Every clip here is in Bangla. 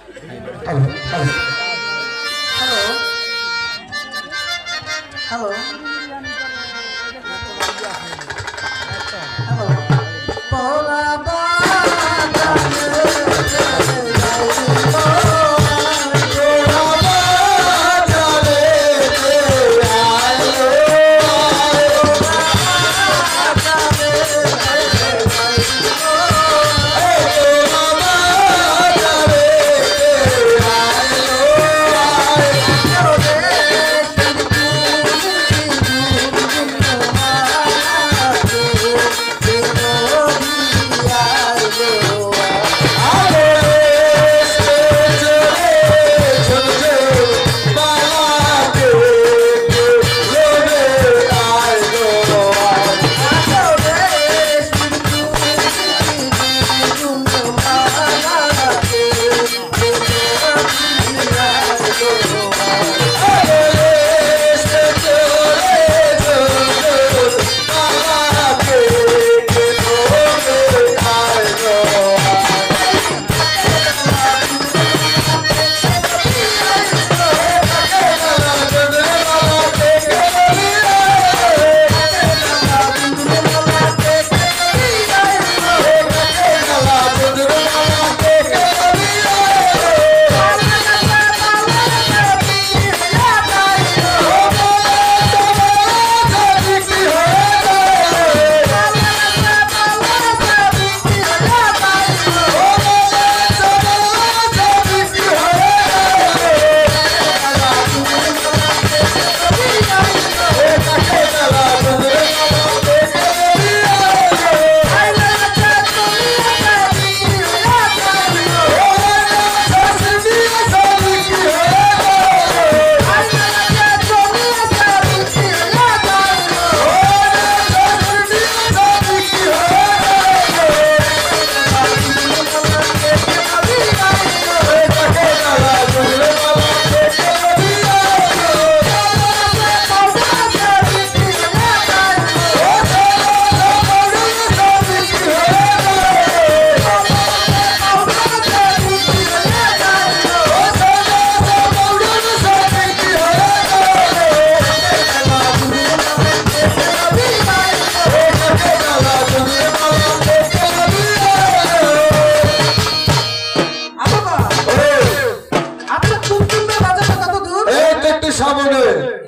Hello hello hello hello hello তোরা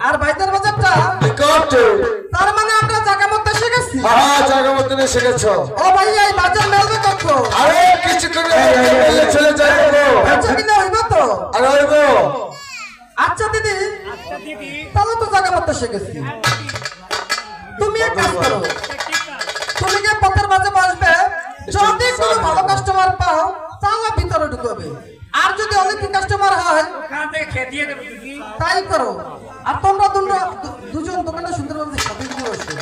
আর বাইতের বাজারটা তার মানে আমরা জায়গা মতো শিখেছি। হ্যাঁ জায়গা মতো শিখেছো। ও ভাই এই বাজার মেলবে কখন? আরে কিছু করে চলে যাবো। আচ্ছা কিনা হইব তো? আরে হইব। আচ্ছা দিদি তাহলে তো জায়গা মতো শিখেছি। তুমি এক কাজ করো, তুমি যে পথের মাঝে বসবে, যদি কোনো ভালো কাস্টমার পাও তাহলে ভিতরে ঢুকবে, আর যদি অনেক কাস্টমার হয় তাই করো। আর তোমরা দুজন দোকানে সুন্দরভাবে শপিং করে বসো।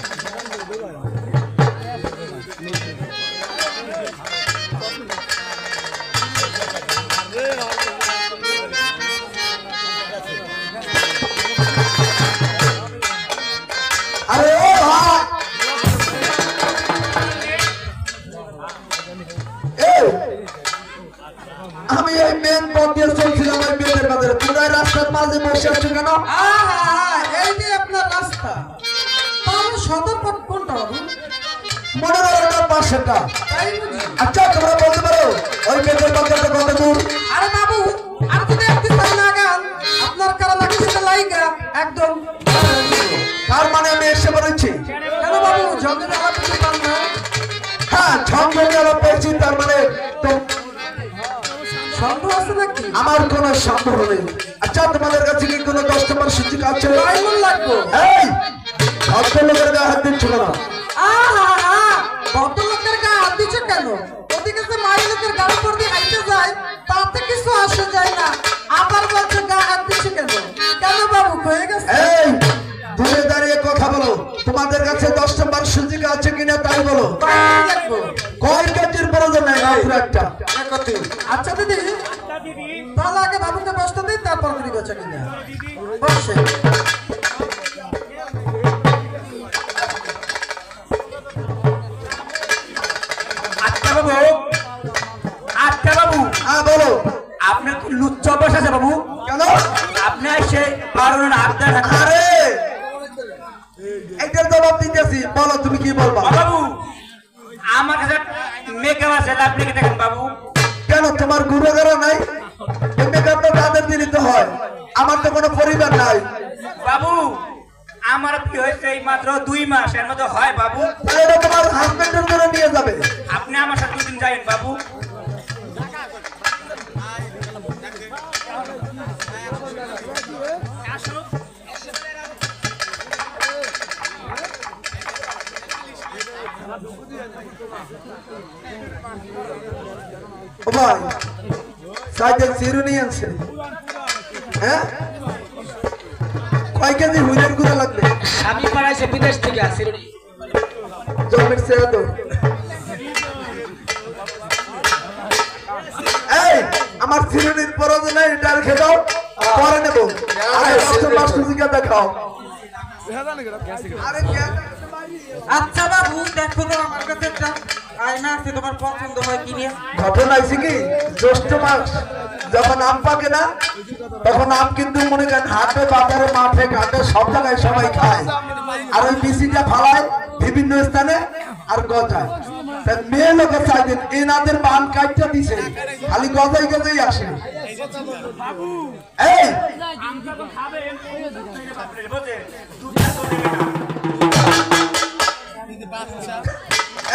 আরে ও ভাই আমি এই মেন পথ দিয়ে চলছিলাম ওই বিয়ের বাজারে, পুরাই রাস্তার মাঝে বসে আছো কেন? এই যে আপনার রাস্তা, তাহলে সদর পথ কোনটা বাবু? মনে করো ওটা পাশেটা। তাই বুঝি? আচ্ছা তোমরা বলতে পারো ওই মেয়েদের বাজারটা কত দূর? আরে বাবু আর যদি একটু সামনে আগান আপনার কারণ লাগছে লাইগা একদম। তার মানে আমি এসে বলেছি। কেন বাবু জলদি আমার কিছু পান না? হ্যাঁ ঝঞ্ঝনে আলো পেয়েছি, তার মানে তো সন্দেহ আছে নাকি? আমার কোনো সন্দেহ নেই। আচ্ছা তোমাদের কাছে কি কোনো কাস্টমার সূচি আছে? কেমন লাগবো? এই ভদ্রলোকের গায়ে হাত দিচ্ছ না। ভদ্রলোকের গায়ে হাত দিচ্ছে কেন? ওদিকে যে মায়ের লোকের গাড়ি উপর দিয়ে হাইতে যায় তাতে কিছু আসে যায় না, আবার বলছে গায়ে হাত দিচ্ছে কেন? কেন বাবু হয়ে গেছে? এই দূরে দাঁড়িয়ে কথা বলো, তোমাদের কাছে 10 নম্বর সুযোগ আছে কিনা তাই বলো। কয় কেজির প্রয়োজন নেই? মাত্র একটা। আচ্ছা দিদি তাহলে আগে বাবুকে বসতে দিই, তারপর দিদি গেছে কিনা বসে। হ্যাঁ বলো। আপনার কি লুচ্চা অভ্যাস আছে বাবু? কেন? আপনি এসে পারুন আবদার রাখেন। আরে এইটার জবাব দিতেছি, বলো তুমি কি বলবা? বাবু আমার কাছে মেকআপ আছে, আপনি কি দেখেন বাবু? কেন তোমার গুরুগারা নাই? এই মেকআপটা তাদের দিতে হয়, আমার তো কোনো পরিবার নাই। বাবু আমার কি হয়েছে এই মাত্র 2 মাস, এর মধ্যে হয় বাবু? তাহলে এটা তোমার হাজবেন্ডের জন্য নিয়ে যাবে। আপনি আমার সাথে 2 দিন যাবেন বাবু। ও ভাই, সাইকেল চিরুনি আনছে, হ্যাঁ? কয় কেজি হুইলের গুঁড়া লাগবে? আমি পাঠাইছে বিদেশ থেকে আসিরনি। জন্মের ছেড়ে তো এই আমার চিরুনির প্রয়োজন নেই, এটা রেখে দাও, পরে নেবো। আরে কাস্টমার সুজিকা দেখাও। আরে কে? আচ্ছা বাবু দেখো তো আমার কাছে একটা আয়না আছে, তোমার পছন্দ হয় কি নিয়ে? ঘটনা আছে কি, জ্যৈষ্ঠ মাস যখন আম পাকে না, তখন আম কিন্তু মনে করেন হাটে বাজারে মাঠে ঘাটে সব জায়গায় সবাই খায়, আর ওই বিচিটা ফালায় বিভিন্ন স্থানে আর গজায়। তাই মেয়ে লোকের চাইতেন এনাদের পান কাটটা দিছে, খালি গজাই গজাই আসে। এই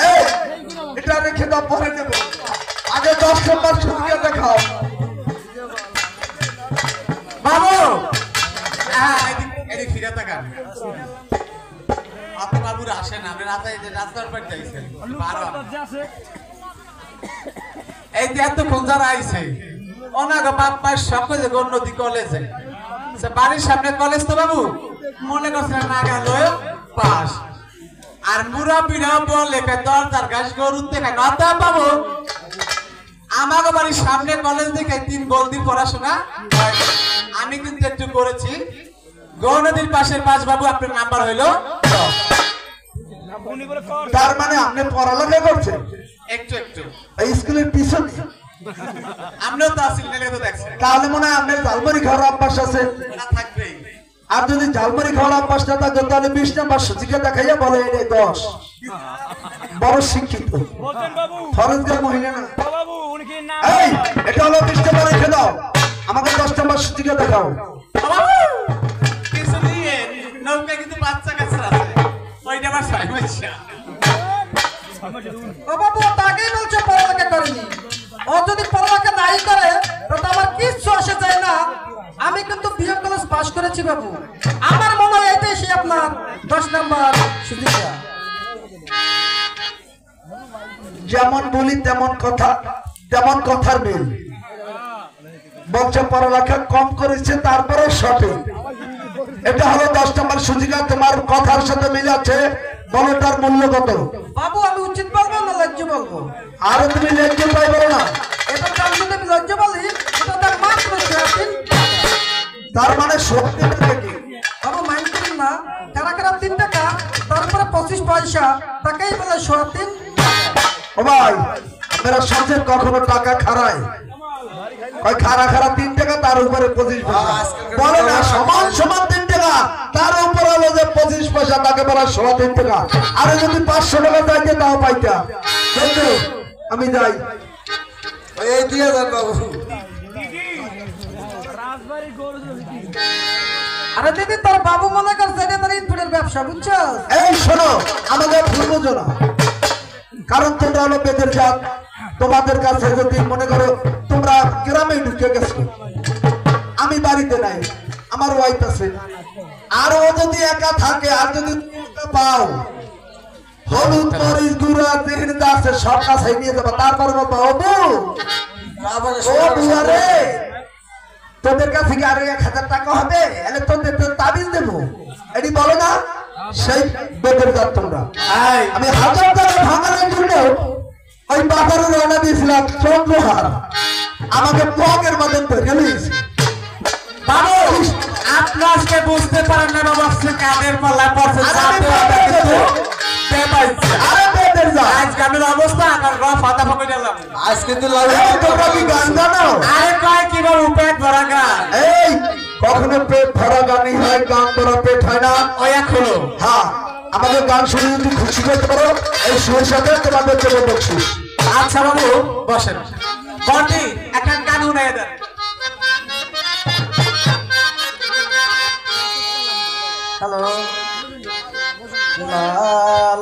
এই, এটা রেখে দাও, পরে নেবো। আগে 10 নম্বর সুজিকা দেখাও। বাবু এদিক ফিরে তাকান। আপনি বাবুরা আসেন, আপনি রাস্তার পার যাইছেন। এই যে এতক্ষণ যারা আইছে ওনাকে বাপ মায়ের সকলে উন্নতি কলেজে, বাড়ির সামনে কলেজ তো বাবু মনে করছেন না গেল পাস, আর মুরাবিরা বলে দরজার গাছ গরুর দেখে নতা বাবু আমাকে বাড়ির সামনে কলেজ দেখে 3 গোলদির পড়াশোনা হয়। আমি কিন্তু একটু করেছি। গৌনদীর পাশের পাঁচ বাবু আপনার নাম্বার হইলো 10। তার মানে আপনি পড়ালেখা করছেন একটু একটু এই স্কুলের পিছনে? আপনিও তো আসিল নেলে তো দেখছেন। তাহলে মনে হয় আপনার ঝালমুড়ি খাওয়ার অভ্যাস আছে। না থাকবেই। আর যদি ঝালমুড়ি খাওয়ার অভ্যাস না থাকে তাহলে 20 নম্বর সুজিকা দেখাইয়া বলে এটা 10। বড় শিক্ষিত ফরেনকার মহিলা না। এই এটা হলো 20 নম্বর, রেখে দাও। আমাকে 10 নম্বর সুজিকা দেখাও। বাবু কিছু দিয়ে নৌকা কিন্তু বাচ্চা কাছে আছে, ওইটা আমার সমস্যা। ও বাবু তাকেই বলছো পড়ালেখা করেনি, ও যদি পড়ালেখা নাই করে তো আমার কিচ্ছু আসে যায় না। আমি কিন্তু বিএ কলেজ পাস করেছি বাবু, আমার মনে হয় এটাই সে আপনার 10 নম্বর সুজিকা। যেমন বলি তেমন কথা, তেমন কথার মিল। বলছে পড়ালেখা কম করেছে তারপরে সঠিক। এটা হলো 10 নম্বর সুজিকা, তোমার কথার সাথে মিল আছে। বলো তার মূল্য কত? বাবু আমি উচিত বলবো না লজ্জ বলবো? আর তুমি লেখকে পাই বলো না। এটার দাম যদি আমি লজ্জ বলি এটা তার মাত্র 3 তার মানে সত্যি কি? বাবু মাইন্ড করেন না, কারা কারা 3 টাকা তারপরে 25 পয়সা, তাকেই বলে 3.5। ও ভাই, আপনারা সবচেয়ে কখনো টাকা খারায়? ওই খারা খারা 3 টাকা, তার উপরে 25 পয়সা। বলে না সমান সমান 3 টাকা, তার উপর হলো যে 25 পয়সা, তাকে বলা 3.5 টাকা। আর যদি 500 টাকা চাইতে তাও পাইতা। কিন্তু আমি যাই, এই দিয়ে যান বাবু। আরে দিদি তোর বাবু মনে করছে এটা তার ইনপুটের ব্যবসা, বুঝছো? এই শোনো, আমাদের ভুল বুঝো না, কারণ তোমরা হলো বেদের জাত। তোমাদের কাছে যদি মনে করো তোমরা গ্রামে ঢুকে গেছো, আমি বাড়িতে নাই, আমার ওয়াইফ আছে, আর ও যদি একা থাকে, আর যদি পাও হলুদ মরিচ গুঁড়া যেখানে যা আছে সব কাছে নিয়ে যাবো। তারপরে বলবো ও বউ, ও বুয়া রে, তোদের কাছে কি আরো 1000 টাকা হবে, এলে তোদের তো তাবিজ দেবো, এটি বলো না। সেই বেদের জাত তোমরা। আমি 1000 টাকা ভাঙানোর জন্য ওই বাজারে রওনা দিয়েছিলাম চন্দ্রহার, আমাকে পকের মধ্যে ধরে নিয়েছে। বাবু আপনি আজকে বুঝতে পারেন না বাবু, আজকে কাদের পাল্লা পড়ছে। আরে বেদের জাত, আজকে আমার অবস্থা আমার গা ফাটা ফাটা গেলাম। আজকে তো লাগে তোমরা কি গান জানো? আরে কয় ধরা গানই হয়, গান ধরা পেট হয় না। ওই এখনো হ্যাঁ, আমাদের গান শুনে যদি খুশি করতে পারো, এই সুরের সাথে তোমাদের জন্য বকশিস। আচ্ছা বাবু বসেন। বন্টি এখন গান উড়াইয়া দেন। হ্যালো লাল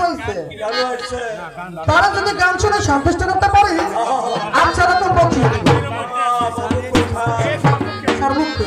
হয়েছে তারা যদি গান শুনে সন্তুষ্ট করতে পারি আচ্ছা রকম পৌঁছিয়ে দিব সর্বত্র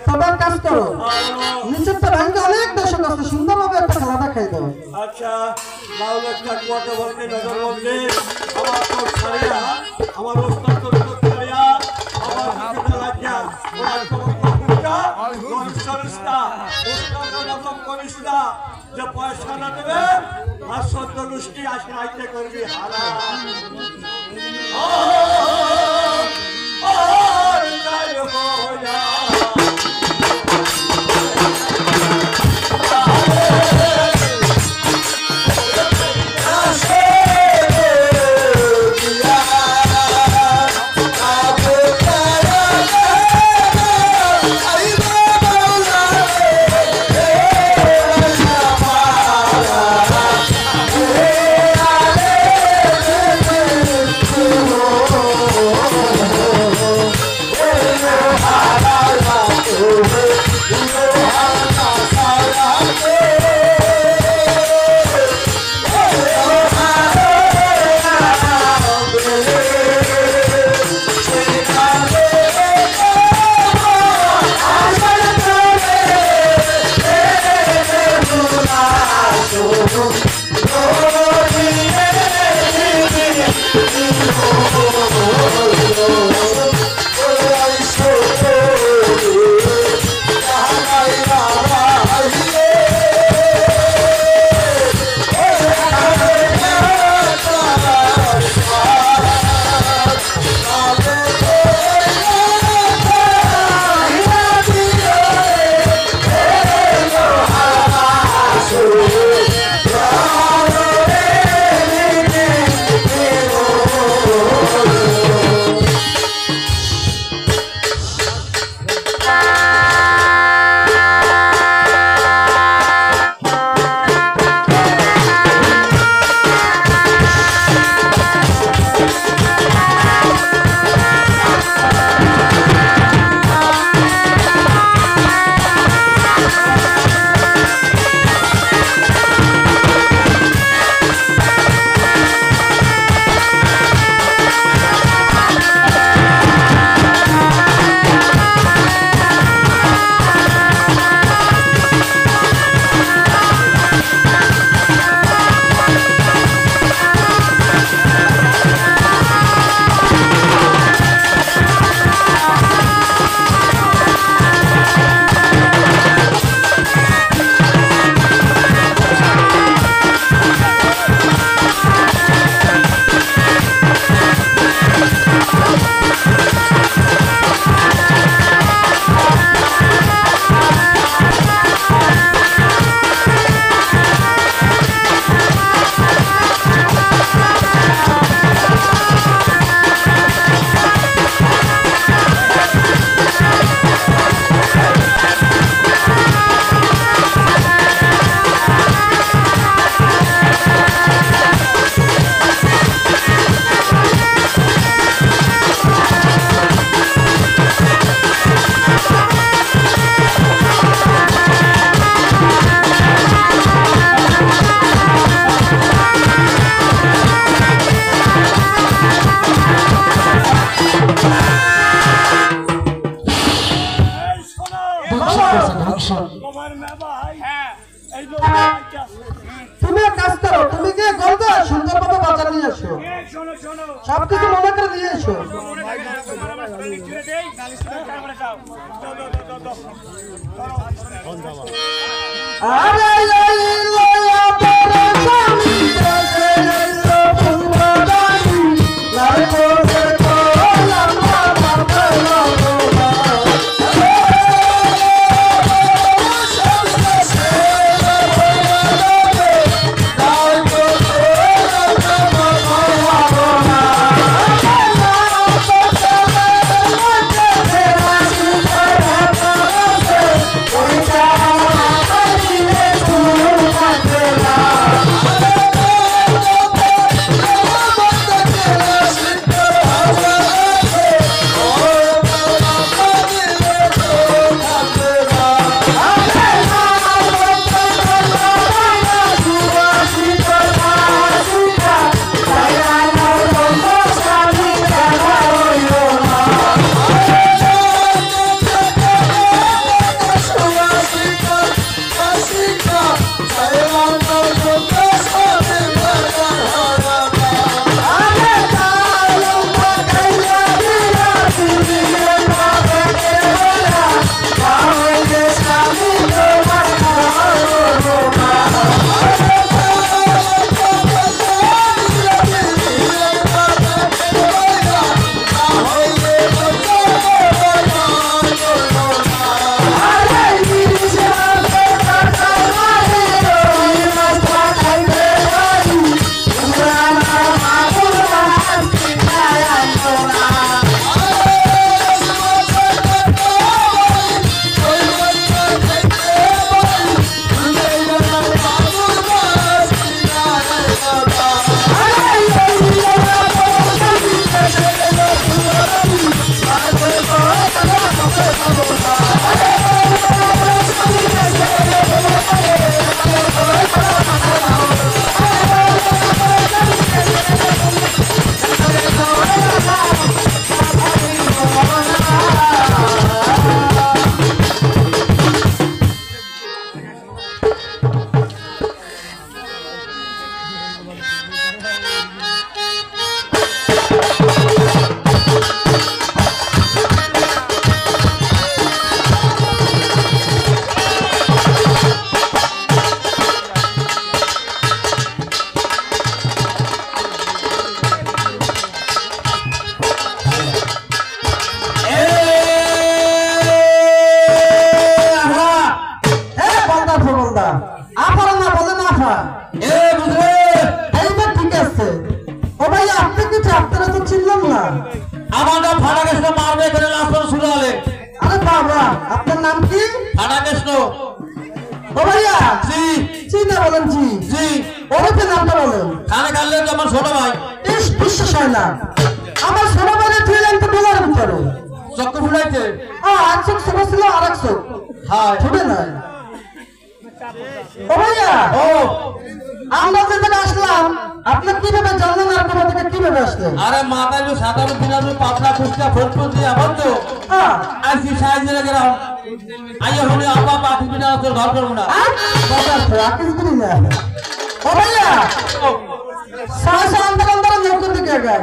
সবার কাজ করো নিচের তো ভাঙ্গে অনেক দর্শক আছে সুন্দরভাবে একটা খেলা দেখাই দাও আচ্ছা লাউলের চাকুয়াটা বলতে নজর বলতে আমার তো ছাড়িয়া আমার ওস্তাদ তো ছাড়িয়া আমার দিকে লাগিয়া ওনার তো কমিটা নরসরস্তা ওস্তাদ নাম কমিটা যে পয়সা না দেবে আর সদ্য গোষ্ঠী আসে আইতে করবি হারা Oh তুমি এক কাজ করো, তুমি গিয়ে গলদা সুন্দরভাবে বাজারে নিয়ে এসো, সবকিছু মনে করে নিয়ে এসো। আরে লইয়া পরে সমুদ্রে এলো ফুলবাগানি, লাল করে কোলাম আমার বেলা গোলা। আমাদের ফাটা কৃষ্ণ মারবে করে লাস্ট শুরু হলে। আরে বাবা, আপনার নাম কি? ফাটা কৃষ্ণ। ও ভাইয়া, জি জি না বলেন জি। জি ওরফে নামটা বলেন। খানে কানলে তো আমার ছোট ভাই। ইস, বিশ্বাস হয় না, আমার ছোট ভাইয়ের ট্রেন তো ডলার ভিতরে চক্কু ফুলাইছে। এক চোখ ছোট ছিল, আর এক চোখ হ্যাঁ ছুটে নাই। ও ভাইয়া, ও আমরা যে থেকে আসলাম, আপনি কিভাবে জানলেন আর কোথা থেকে কিভাবে আসলেন? আরে মাথায় যে সাধারণ দিনাজু পাতলা কুষ্টা ফোরপুর দিয়ে আবার তো হ্যাঁ, আইসি সাইজে গেলাম। আইয়া হলে আপা পাখি বিনা তোর ঘর করবো না। বাজার থেকে আকিস করি না। ও ভাইয়া, সাহস আন্দোলন দ্বারা নৌকো দিকে গেল।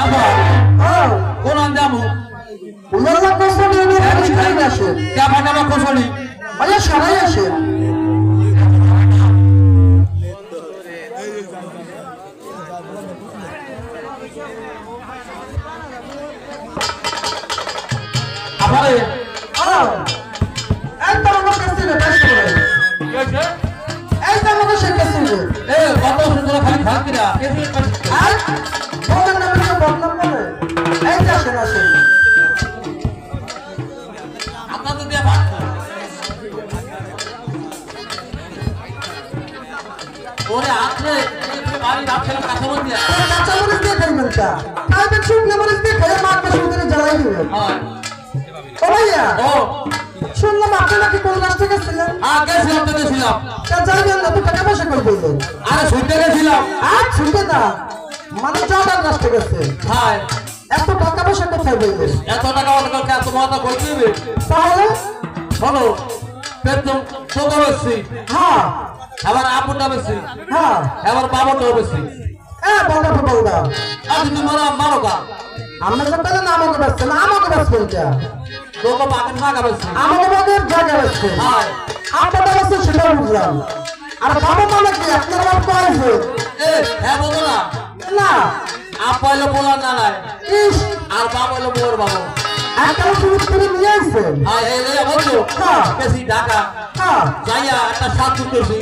আপা ও, কোন আনজামু উনারা কষ্ট নিয়ে নিয়ে করে আসে। কে ফাটানো কোশনি ভাইয়া সবাই আসে। আপারে এই তো আমার কাছে রেকর্ড করে। এই তো আমাকে শেখাচ্ছিল। এ কত সুন্দর খালি খাতিরা আর ওর নামে বদনাম করে। এই যে আসেন আসেন। আপনাদের দিয়ে ভাত ওরে আপনি বাড়ি ভাত খেলে কাছে বল দিয়া কাঁচা মরিচ দিয়ে খাইবেন তা। খাইবেন শুকনো মরিচ দিয়ে খেয়ে মাছ মাছ ভিতরে জ্বালাই দিবেন। হ্যাঁ ও ভাইয়া, ও শুনলাম আপনি নাকি কোন রাষ্ট্রে গেছিলেন? আগে ছিলাম তো ছিলাম তা যাইবেন না, তো টাকা পয়সা করে বললেন। আরে শুনতে গেছিলাম আর শুনবে না, মানে জর্ডান রাষ্ট্রে গেছে। হ্যাঁ এত টাকা পয়সা কোথায় বললেন? এত টাকা অত কালকে এত মজা করতে হবে তাহলে শোনো বেতন তোকে বেশি হ্যাঁ আমার আপুটা বেশি হ্যাঁ আমার বাবাটা বেশি বলদা আর তুমি মারো কা আমরা তো পেলে না আমাকে ব্যস্ত না আমাকে ব্যস্ত এটা তোকে বাকি টাকা বেশি আমাকে বাদের জায়গা ব্যস্ত হ্যাঁ আপনাদের ব্যস্ত সেটা বুঝলাম আর বাবা মানে কি আপনার বাপ পাইছে এ হ্যাঁ বলো না না আপা হইলো বলার না নাই ইস আর বাবা হইলো মোর বাবা একটা সুযোগ করে নিয়ে আসছে হ্যাঁ এই রে বলছো হ্যাঁ। বেশি টাকা হ্যাঁ যাইয়া একটা সাত করতেছি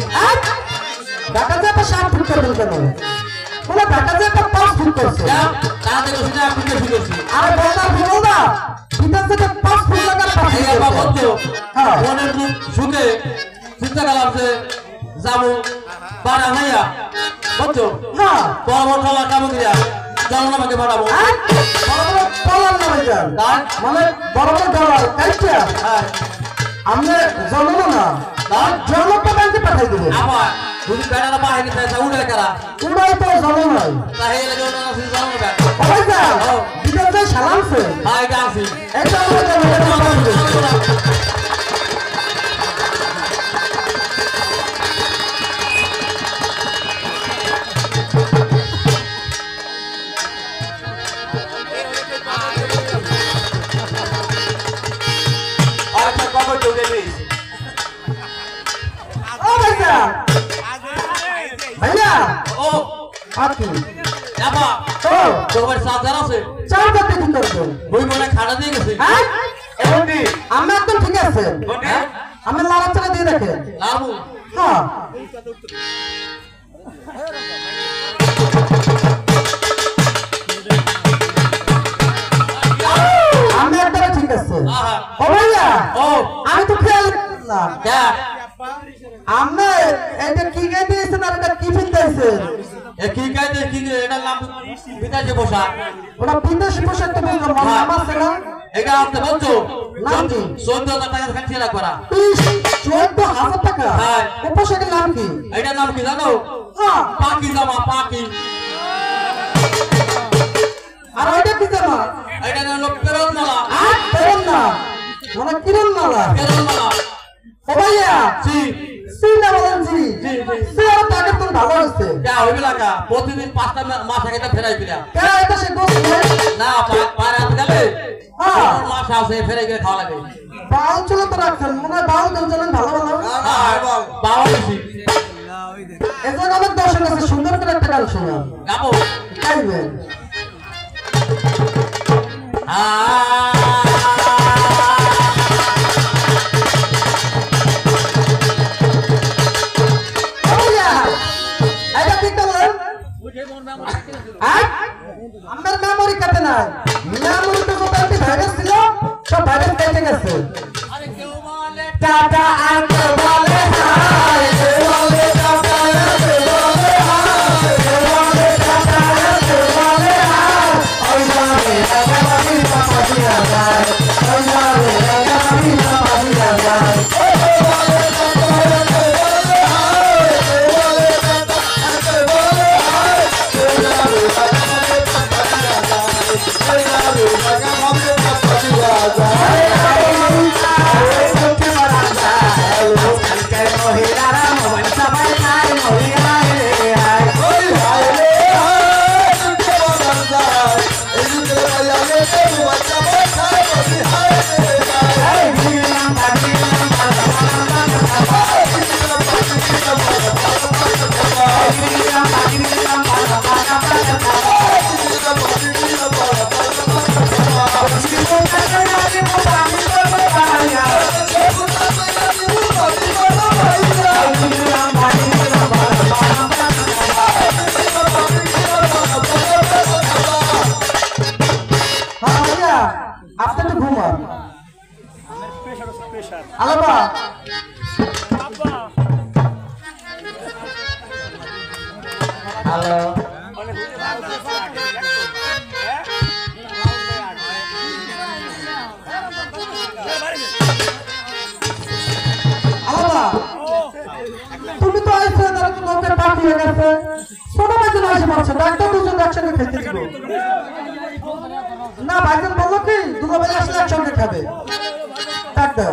ঢাকা যে একটা 7 ফুট করবেন কেন বলে ঢাকা যে একটা 5 ফুট করছে তাড়াতাড়ি ওষুধে আপনি বেশি করছি আর বলদা বিদেশ থেকে 5 ফুট লাগার পাশে এই আপা বলছো হ্যাঁ। মনের সুখে চিন্তা করলাম যে যাবো বাড়া হইয়া বুঝছো হ্যাঁ বড় বড় ঠলা কামো দিয়া জল আমাকে বাড়াবো পলার নামে যান তাই? মানে বড় বড় ডলার কাইটা হ্যাঁ আমরা জন্ম না জন্মটা ব্যাংকে পাঠাই দেবো আমার যদি বেড়াটা বাহিনী পেয়েছে উঠে কারা উড়াই তো জন্ম নয় তাহলে জন্য জল হবে ওই যা ও। বিদেশ যে সালামছে হাই গাছি এটা আমরা জন্ম আরেকটা খবর তো দিলিস ও ভাইয়া ভাইয়া ও আপনি আপা ও তোমার সাবধান আছে চাও করতে কি করবো বই মনে খাড়া দিয়ে গেছে হ্যাঁ এমনি আমি একদম ঠিক আছে হ্যাঁ আমি লড়াচড়া দিয়ে দেখেন লাভু হ্যাঁ আমি একদম ঠিক আছে আহা ও ভাইয়া ও আমি তো খেয়াল না কে আমি এটা কি গাই দিয়েছেন আর এটা কি ফিরতেছেন এ কি কাইতে কি এটার নাম বিদেশে বসা ওটা বিদেশি পোশাক তো বললাম মনে নাম আছে না এটা আপনি বলছো নাম কি? 14,000 টাকা খাচ্ছি রাখবা 14,000 টাকা হ্যাঁ। ও পোশাকের নাম কি এটার নাম কি জানো হ্যাঁ পাকি জামা পাকি আর ওইটা কি জামা এটা হলো পেরন মালা আর পেরন না মানে কিরণ মালা পেরন মালা ও ভাইয়া জি সিনা বলেন জি জি, জি। সে আর টাকা তো ভালো হচ্ছে যা হইবে লাগা প্রতিদিন 5টা মাস আগে ফেরাই দিলা কেন এটা সে গোস না পারে হাত গেলে হ্যাঁ। মাস আছে ফেরাই গেলে খাওয়া লাগে বাউল চলে তো রাখছেন মনে হয় বাউল দুজনের ভালো ভালো বাবা বেশি এজন্য আমার দর্শক আছে সুন্দর করে একটা গান শোনা গাবো গাইবেন ও ভাইয়া এটা ঠিক বলেন আমার মেমোরি কাটে না মেমোরি তো সব একটি ভাইরাস ছিল সব ভাইরাস কেটে গেছে টাটা আনতে বলে হাই বলে টাটা আনতে বলে হাই বলে টাটা আনতে বলে হাই ওই যাবে রাগাবি পাপা দিয়া যায় ওই যাবে রাগাবি পাপা দিয়া যায় আপনি তো ঘুমান আলাবা হ্যালো আলাবা তুমি তো আইছো তার লোকের পার্টি হয়ে গেছে ছোট বাচ্চা আসে মারছে ডাক্তার দুজন একসঙ্গে খেতে দিব না ভাইজান বললো কি দুটো বেলা আসলে একসঙ্গে খাবে ডাক দাও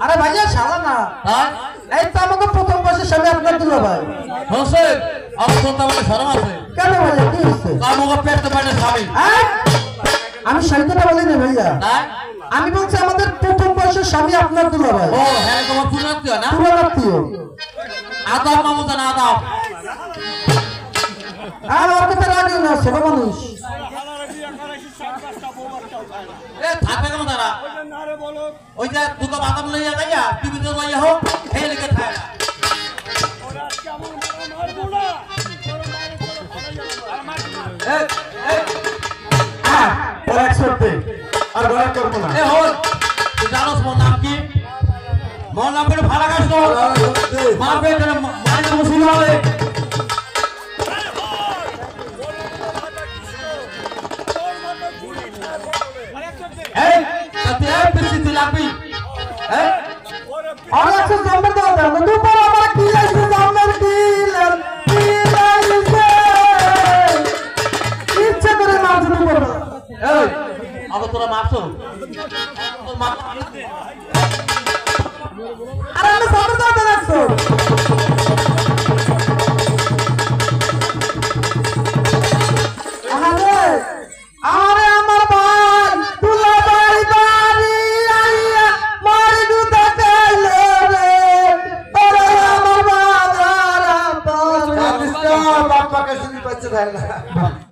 আরে ভাইয়া শালা না, এই তো আমাকে প্রথম বয়সের স্বামী আপনার দুলা ভাই। কেন ভাইয়া কি হয়েছে? আমি সেই কথা বলিনি ভাইয়া, আমি বলছি আমাদের প্রথম বয়সের স্বামী আপনার দুলা ভাই। পুরানাত্মীয়। আর ওর কথা রাখি না, ছোট মানুষ। ওই যে দুটো বাদাম লইয়া যাইয়া টিভিতে লইয়া হোক এই লেগে খায় না। আর গড়া করবো না। এ হল তুই জানোস মোর নাম কি? মোর নাম কিন্তু ভাড়া গাছ তো মারবে কেন মারি তো মুসলিম হবে। এই তাতে পরিস্থিতি লাগবি। এই আর একটা জম্মের দাও দাও, দুপুর আমার কি লাগছে জম্মের দিলেন, কি লাগছে? ইচ্ছা করে মাছ দুপুর। এই আবার তোরা মারছো তোর মা আরে আমি জম্মের দাও দাও লাগছো।